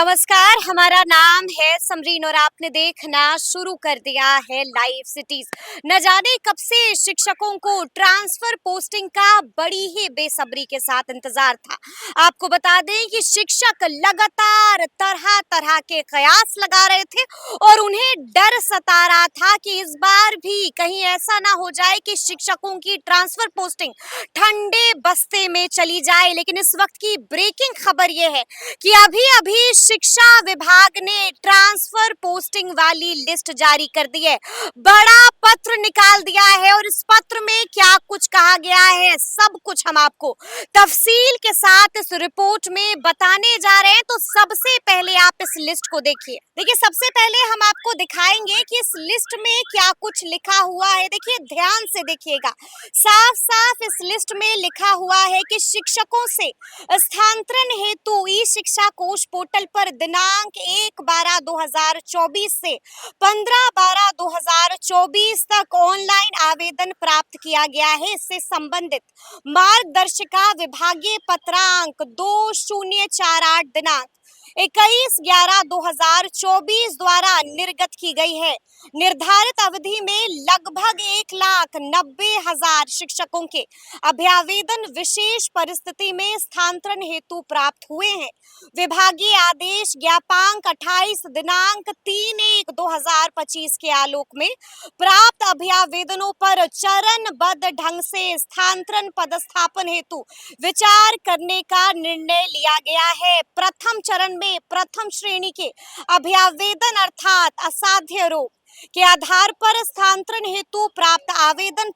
नमस्कार, हमारा नाम है समरीन और आपने देखना शुरू कर दिया है लाइव सिटीज। न जाने कब से शिक्षकों को ट्रांसफर पोस्टिंग का बड़ी ही बेसब्री के साथ इंतजार था। आपको बता दें कि शिक्षक लगातार तरह तरह के कयास लगा रहे थे और उन्हें डर सता रहा था कि इस बार भी कहीं ऐसा ना हो जाए कि शिक्षकों की ट्रांसफर पोस्टिंग ठंडे बस्ते में चली जाए। लेकिन इस वक्त की ब्रेकिंग खबर यह है कि अभी अभी शिक्षा विभाग ने ट्रांसफर पोस्टिंग वाली लिस्ट जारी कर दी है। बड़ा पत्र निकाल दिया है और इस पत्र में क्या कुछ कहा गया है सब कुछ हम आपको तफसील के साथ इस रिपोर्ट में बताने जा रहे हैं। तो सबसे पहले आप इस लिस्ट को देखिए। सबसे पहले हम आपको दिखाएंगे कि इस लिस्ट में क्या कुछ लिखा हुआ है। देखिए, ध्यान से देखिएगा। साफ साफ इस लिस्ट में लिखा हुआ है कि शिक्षकों से स्थानांतरण हेतु ई शिक्षा कोष पोर्टल पर दिनांक 1/12/2024 से 15/12/2024 तक ऑनलाइन आवेदन प्राप्त किया गया है। इससे संबंधित मार्गदर्शिका विभागीय पत्रांक 2048 दिनांक 21/11/2024 द्वारा निर्गत की गई है। निर्धारित अवधि में लगभग 1,90,000 शिक्षकों के अभ्यावेदन विशेष परिस्थिति में स्थानांतरण हेतु प्राप्त हुए हैं। विभागीय आदेश ज्ञापांक 28 दिनांक 3/1/2025 के आलोक में प्राप्त अभ्यावेदनों पर चरणबद्ध ढंग से स्थानांतरण पदस्थापन हेतु विचार करने का निर्णय लिया गया है। प्रथम चरण में प्रथम श्रेणी के अभ्यावेदन अर्थात असाध्य रोग के आधार पर स्थानांतरण हेतु प्राप्त आवेदन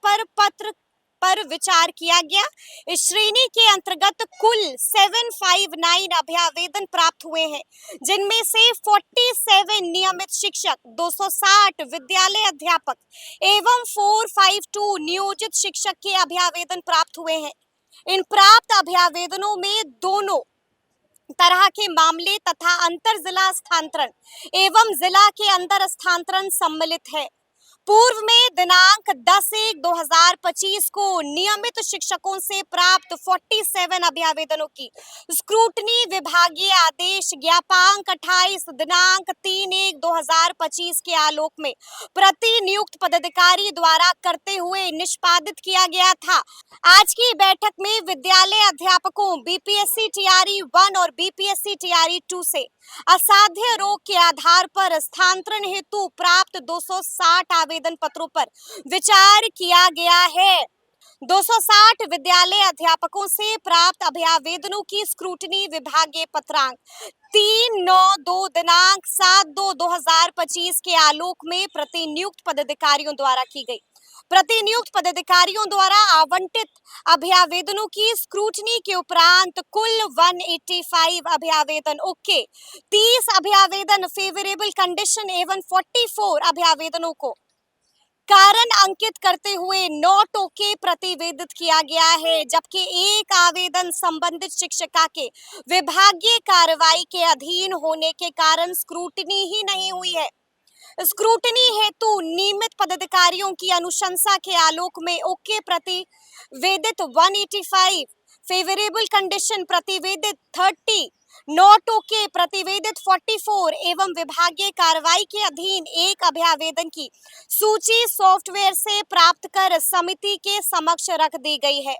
पर विचार किया गया। इस श्रेणी के अंतर्गत कुल 759 अभ्यावेदन प्राप्त हुए हैं, जिनमें से 47 नियमित शिक्षक, 260 विद्यालय अध्यापक एवं 452 नियोजित शिक्षक के अभ्यावेदन प्राप्त हुए हैं। इन प्राप्त अभ्यावेदनों में दोनों तरह के मामले तथा अंतर जिला स्थानांतरण एवं जिला के अंदर स्थानांतरण सम्मिलित है। पूर्व में दिनांक 10/1/2025 को नियमित शिक्षकों से प्राप्त 47 अभ्यावेदनों की स्क्रूटनी विभागीय आदेश ज्ञापांक 28 दिनांक 3/1/2025 के आलोक में प्रति नियुक्त पदाधिकारी द्वारा करते हुए निष्पादित किया गया था। आज की बैठक में विद्यालय अध्यापकों बीपीएससी टीआरई 1 और बीपीएससी टीआरई 2 से असाध्य रोग के आधार पर स्थानांतरण हेतु प्राप्त 260 आवेदन पत्रों पर विचार किया गया है। 260 विद्यालय अध्यापकों से प्राप्त अभ्यावेदनों की स्क्रूटनी विभागीय पत्रांक 3/9/2 दिनांक 7/2/2025 के आलोक में प्रतिनियुक्त पदाधिकारियों द्वारा की गई। प्रतिनियुक्त पदाधिकारियों द्वारा आवंटित अभ्यावेदनों की स्क्रूटनी के उपरांत कुल 185 अभ्यावेदन ओके, 30 अभ्यावेदन फेवरेबल कंडीशन एवं 44 अभ्यावेदनों को कारण अंकित करते हुए नॉट ओके प्रतिवेदित किया गया है, जबकि एक आवेदन संबंधित शिक्षिका के विभागीय कार्रवाई के अधीन होने के कारण स्क्रूटनी ही नहीं हुई है। स्क्रूटनी हेतु नियमित पदाधिकारियों की अनुशंसा के आलोक में ओके प्रतिवेदित 185, फेवरेबल कंडीशन प्रतिवेदित 30, नॉट ओके प्रतिवेदित 44 एवं विभागीय कार्रवाई के अधीन एक अभ्यावेदन की सूची सॉफ्टवेयर से प्राप्त कर समिति के समक्ष रख दी गई है।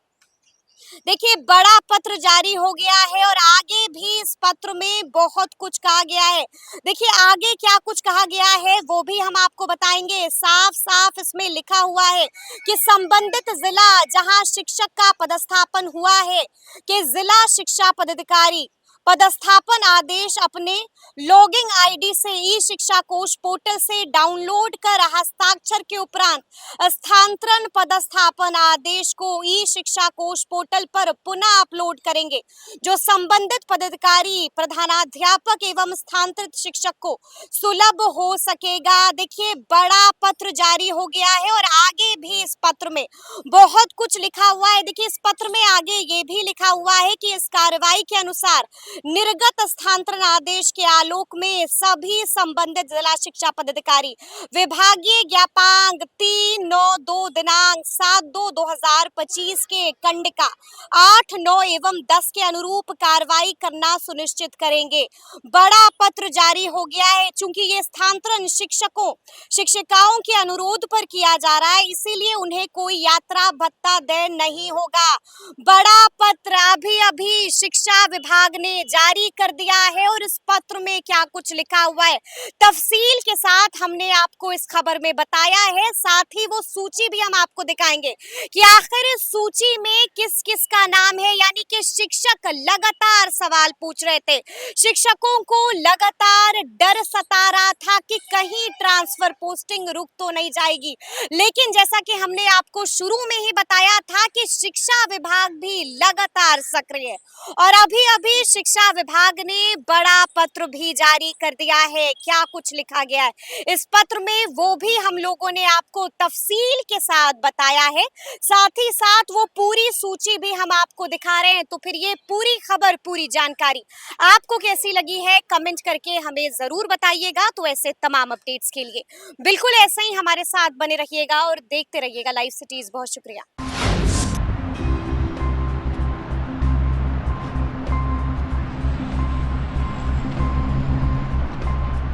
देखिए, बड़ा पत्र जारी हो गया है और आगे भी इस पत्र में बहुत कुछ कहा गया है। देखिए, आगे क्या कुछ कहा गया है वो भी हम आपको बताएंगे। साफ साफ इसमें लिखा हुआ है कि संबंधित जिला जहां शिक्षक का पदस्थापन हुआ है कि जिला शिक्षा पदाधिकारी पदस्थापन आदेश अपने लॉगिंग आईडी से ई शिक्षा कोष पोर्टल से डाउनलोड कर हस्ताक्षर के उपरांत स्थानांतरण पदस्थापन आदेश को ई शिक्षा कोष पोर्टल पर पुनः अपलोड करेंगे, जो संबंधित पदाधिकारी, प्रधानाध्यापक एवं स्थानांतरित शिक्षक को सुलभ हो सकेगा। देखिए, बड़ा पत्र जारी हो गया है और आगे भी इस पत्र में बहुत कुछ लिखा हुआ है। देखिए, इस पत्र में आगे ये भी लिखा हुआ है कि इस कार्रवाई के अनुसार निर्गत स्थानांतरण आदेश के आलोक में सभी संबंधित जिला शिक्षा पदाधिकारी विभागीय ज्ञापांक 3-9-2 दिनांक 7-2-2025 के कंडिका 8, 9 एवं 10 के अनुरूप कार्रवाई करना सुनिश्चित करेंगे। बड़ा पत्र जारी हो गया है। चूंकि ये स्थानांतरण शिक्षकों शिक्षिकाओं के अनुरोध पर किया जा रहा है, इसीलिए उन्हें कोई यात्रा भत्ता देय नहीं होगा। बड़ा पत्र अभी अभी शिक्षा विभाग ने जारी कर दिया है और इस पत्र में क्या कुछ लिखा हुआ है तफसील के साथ हमने आपको इस खबर में बताया है। साथ ही वो सूची भी हम आपको दिखाएंगे कि आखिर इस सूची में किस किस का नाम है। यानी कि शिक्षक लगातार सवाल पूछ रहे थे, शिक्षकों को लगातार डर सता रहा था कि कहीं ट्रांसफर पोस्टिंग रुक तो नहीं जाएगी। लेकिन जैसा कि हमने आपको शुरू में ही बताया था कि शिक्षा विभाग भी लगातार सक्रिय है और अभी अभी शिक्षा विभाग ने बड़ा पत्र भी जारी कर दिया है। क्या कुछ लिखा गया है इस पत्र में वो भी हम लोगों ने आपको तफसील के साथ बताया है। साथ ही साथ वो पूरी सूची भी हम आपको दिखा रहे हैं। तो फिर ये पूरी खबर, पूरी जानकारी आपको कैसी लगी है कमेंट करके हमें जरूर बताइएगा। तो ऐसे तमाम अपडेट्स के लिए बिल्कुल ऐसे ही हमारे साथ बने रहिएगा और देखते रहिएगा लाइव सिटीज। बहुत शुक्रिया।